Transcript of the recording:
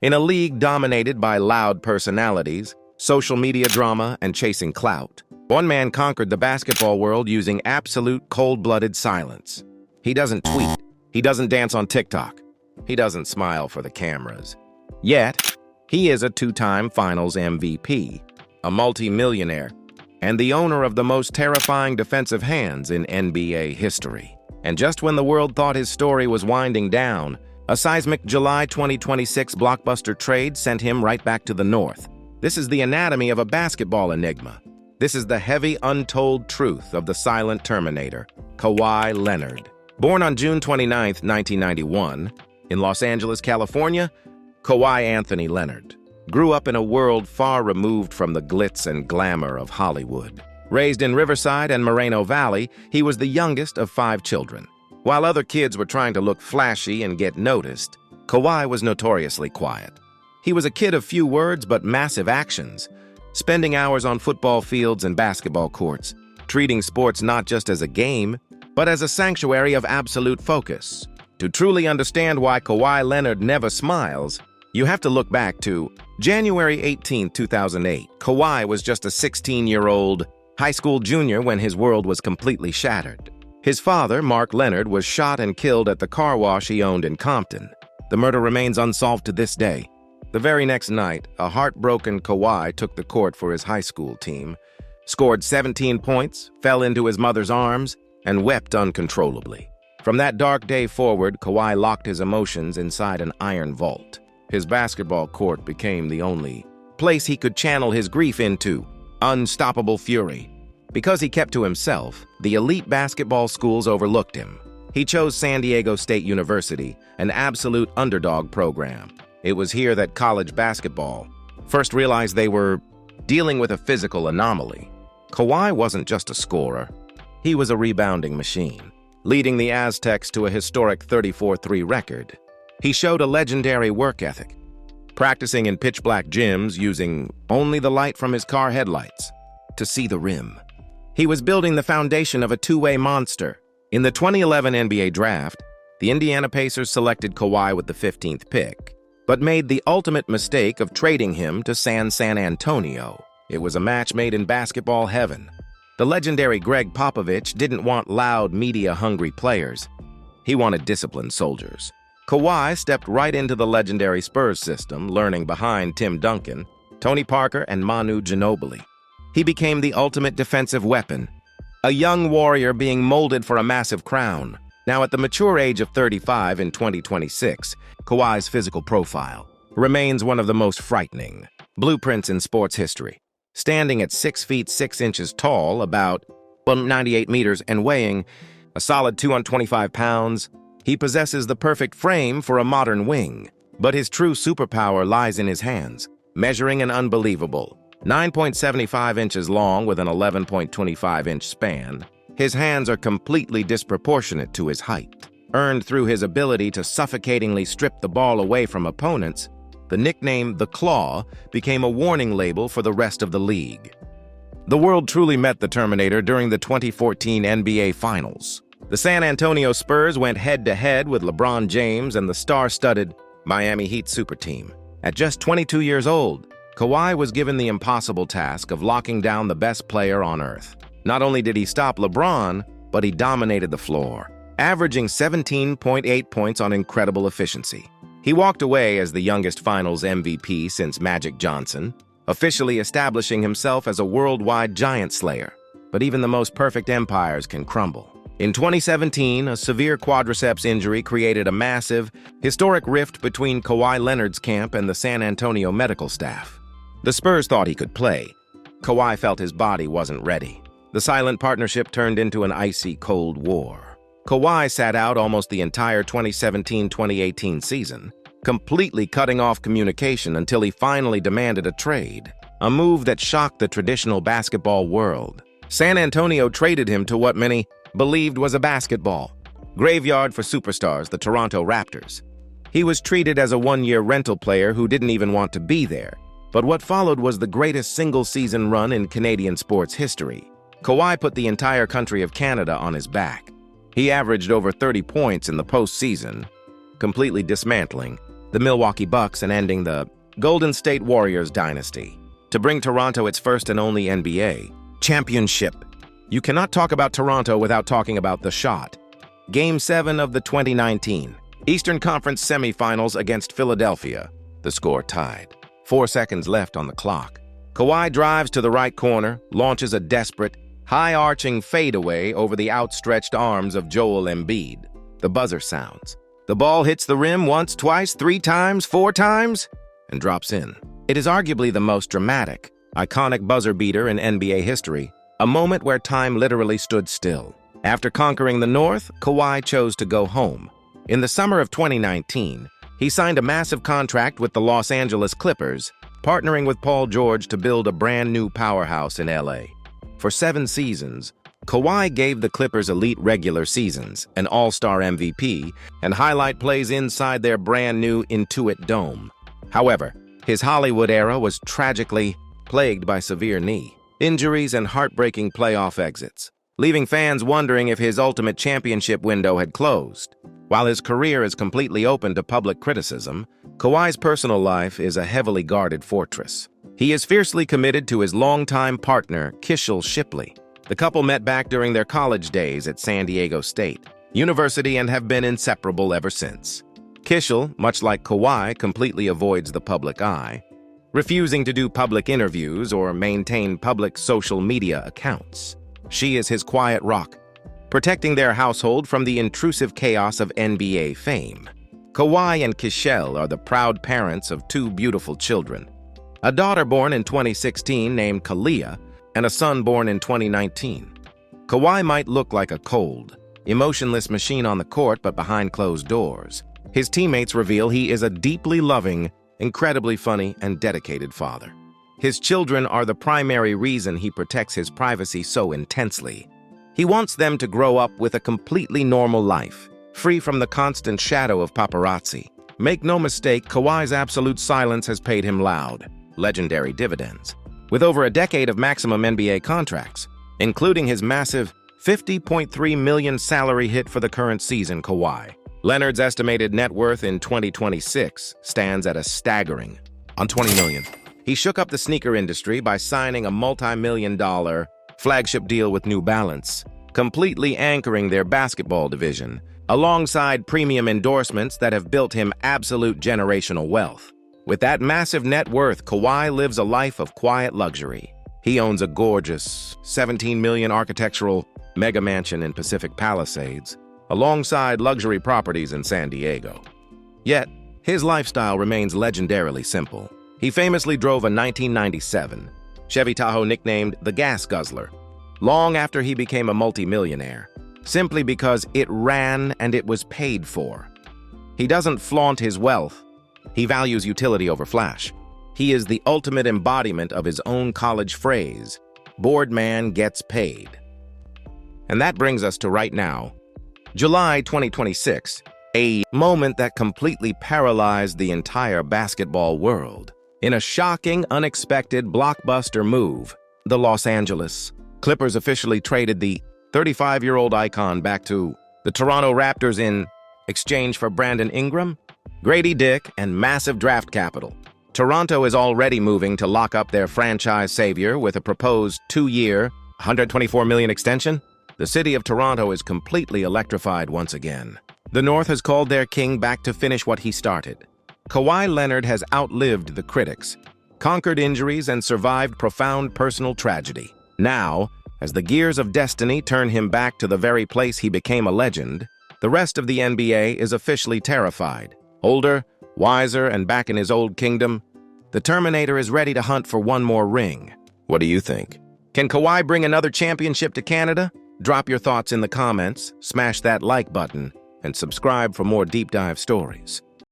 In a league dominated by loud personalities, social media drama, and chasing clout, one man conquered the basketball world using absolute cold-blooded silence. He doesn't tweet. He doesn't dance on TikTok. He doesn't smile for the cameras. Yet, he is a two-time Finals MVP, a multi-millionaire, and the owner of the most terrifying defensive hands in NBA history. And just when the world thought his story was winding down, a seismic July 2026 blockbuster trade sent him right back to the North. This is the anatomy of a basketball enigma. This is the heavy, untold truth of the silent Terminator, Kawhi Leonard. Born on June 29, 1991, in Los Angeles, California, Kawhi Anthony Leonard grew up in a world far removed from the glitz and glamour of Hollywood. Raised in Riverside and Moreno Valley, he was the youngest of 5 children. While other kids were trying to look flashy and get noticed, Kawhi was notoriously quiet. He was a kid of few words but massive actions, spending hours on football fields and basketball courts, treating sports not just as a game, but as a sanctuary of absolute focus. To truly understand why Kawhi Leonard never smiles, you have to look back to January 18, 2008. Kawhi was just a 16-year-old high school junior when his world was completely shattered. His father, Mark Leonard, was shot and killed at the car wash he owned in Compton. The murder remains unsolved to this day. The very next night, a heartbroken Kawhi took the court for his high school team, scored 17 points, fell into his mother's arms, and wept uncontrollably. From that dark day forward, Kawhi locked his emotions inside an iron vault. His basketball court became the only place he could channel his grief into, unstoppable fury. Because he kept to himself, the elite basketball schools overlooked him. He chose San Diego State University, an absolute underdog program. It was here that college basketball first realized they were dealing with a physical anomaly. Kawhi wasn't just a scorer. He was a rebounding machine, leading the Aztecs to a historic 34-3 record. He showed a legendary work ethic, practicing in pitch-black gyms using only the light from his car headlights to see the rim. He was building the foundation of a two-way monster. In the 2011 NBA draft, the Indiana Pacers selected Kawhi with the 15th pick, but made the ultimate mistake of trading him to San Antonio. It was a match made in basketball heaven. The legendary Greg Popovich didn't want loud, media-hungry players. He wanted disciplined soldiers. Kawhi stepped right into the legendary Spurs system, learning behind Tim Duncan, Tony Parker, and Manu Ginobili. He became the ultimate defensive weapon, a young warrior being molded for a massive crown. Now, at the mature age of 35 in 2026, Kawhi's physical profile remains one of the most frightening blueprints in sports history. Standing at 6 feet 6 inches tall, about 98 meters, and weighing a solid 225 pounds, he possesses the perfect frame for a modern wing. But his true superpower lies in his hands, measuring an unbelievable 9.75 inches long with an 11.25-inch span. His hands are completely disproportionate to his height. Earned through his ability to suffocatingly strip the ball away from opponents, the nickname The Claw became a warning label for the rest of the league. The world truly met the Terminator during the 2014 NBA Finals. The San Antonio Spurs went head-to-head with LeBron James and the star-studded Miami Heat super team. At just 22 years old, Kawhi was given the impossible task of locking down the best player on earth. Not only did he stop LeBron, but he dominated the floor, averaging 17.8 points on incredible efficiency. He walked away as the youngest Finals MVP since Magic Johnson, officially establishing himself as a worldwide giant slayer. But even the most perfect empires can crumble. In 2017, a severe quadriceps injury created a massive, historic rift between Kawhi Leonard's camp and the San Antonio medical staff. The Spurs thought he could play. Kawhi felt his body wasn't ready. The silent partnership turned into an icy cold war. Kawhi sat out almost the entire 2017-2018 season, completely cutting off communication until he finally demanded a trade, a move that shocked the traditional basketball world. San Antonio traded him to what many believed was a basketball graveyard for superstars, the Toronto Raptors. He was treated as a one-year rental player who didn't even want to be there. But what followed was the greatest single-season run in Canadian sports history. Kawhi put the entire country of Canada on his back. He averaged over 30 points in the postseason, completely dismantling the Milwaukee Bucks, and ending the Golden State Warriors dynasty, to bring Toronto its first and only NBA championship. You cannot talk about Toronto without talking about the shot. Game 7 of the 2019 Eastern Conference semifinals against Philadelphia. The score tied. 4 seconds left on the clock. Kawhi drives to the right corner, launches a desperate, high-arching fadeaway over the outstretched arms of Joel Embiid. The buzzer sounds. The ball hits the rim once, twice, 3 times, 4 times, and drops in. It is arguably the most dramatic, iconic buzzer beater in NBA history, a moment where time literally stood still. After conquering the North, Kawhi chose to go home. In the summer of 2019, he signed a massive contract with the Los Angeles Clippers, partnering with Paul George to build a brand new powerhouse in LA. For 7 seasons, Kawhi gave the Clippers elite regular seasons, an all-star MVP, and highlight plays inside their brand new Intuit Dome. However, his Hollywood era was tragically plagued by severe knee injuries and heartbreaking playoff exits, leaving fans wondering if his ultimate championship window had closed. While his career is completely open to public criticism, Kawhi's personal life is a heavily guarded fortress. He is fiercely committed to his longtime partner, Kishele Shipley. The couple met back during their college days at San Diego State University and have been inseparable ever since. Kishele, much like Kawhi, completely avoids the public eye, refusing to do public interviews or maintain public social media accounts. She is his quiet rock, protecting their household from the intrusive chaos of NBA fame. Kawhi and Kishele are the proud parents of 2 beautiful children, a daughter born in 2016 named Kalia, and a son born in 2019. Kawhi might look like a cold, emotionless machine on the court, but behind closed doors, his teammates reveal he is a deeply loving, incredibly funny, and dedicated father. His children are the primary reason he protects his privacy so intensely. He wants them to grow up with a completely normal life, free from the constant shadow of paparazzi. Make no mistake, Kawhi's absolute silence has paid him loud, legendary dividends. With over a decade of maximum NBA contracts, including his massive $50.3 million salary hit for the current season, Kawhi Leonard's estimated net worth in 2026 stands at a staggering $20 million. He shook up the sneaker industry by signing a multi-million-dollar flagship deal with New Balance, completely anchoring their basketball division, alongside premium endorsements that have built him absolute generational wealth. With that massive net worth, Kawhi lives a life of quiet luxury. He owns a gorgeous $17 million architectural mega mansion in Pacific Palisades, alongside luxury properties in San Diego. Yet, his lifestyle remains legendarily simple. He famously drove a 1997 Chevy Tahoe nicknamed the Gas Guzzler, long after he became a multimillionaire, simply because it ran and it was paid for. He doesn't flaunt his wealth. He values utility over flash. He is the ultimate embodiment of his own college phrase, "Bored man gets paid." And that brings us to right now, July 2026, a moment that completely paralyzed the entire basketball world. In a shocking, unexpected blockbuster move, the Los Angeles Clippers officially traded the 35-year-old icon back to the Toronto Raptors in exchange for Brandon Ingram, Grady Dick, and massive draft capital. Toronto is already moving to lock up their franchise savior with a proposed 2-year, $124 million extension. The city of Toronto is completely electrified once again. The North has called their king back to finish what he started. Kawhi Leonard has outlived the critics, conquered injuries, and survived profound personal tragedy. Now, as the gears of destiny turn him back to the very place he became a legend, the rest of the NBA is officially terrified. Older, wiser, and back in his old kingdom, the Terminator is ready to hunt for one more ring. What do you think? Can Kawhi bring another championship to Canada? Drop your thoughts in the comments, smash that like button, and subscribe for more deep dive stories.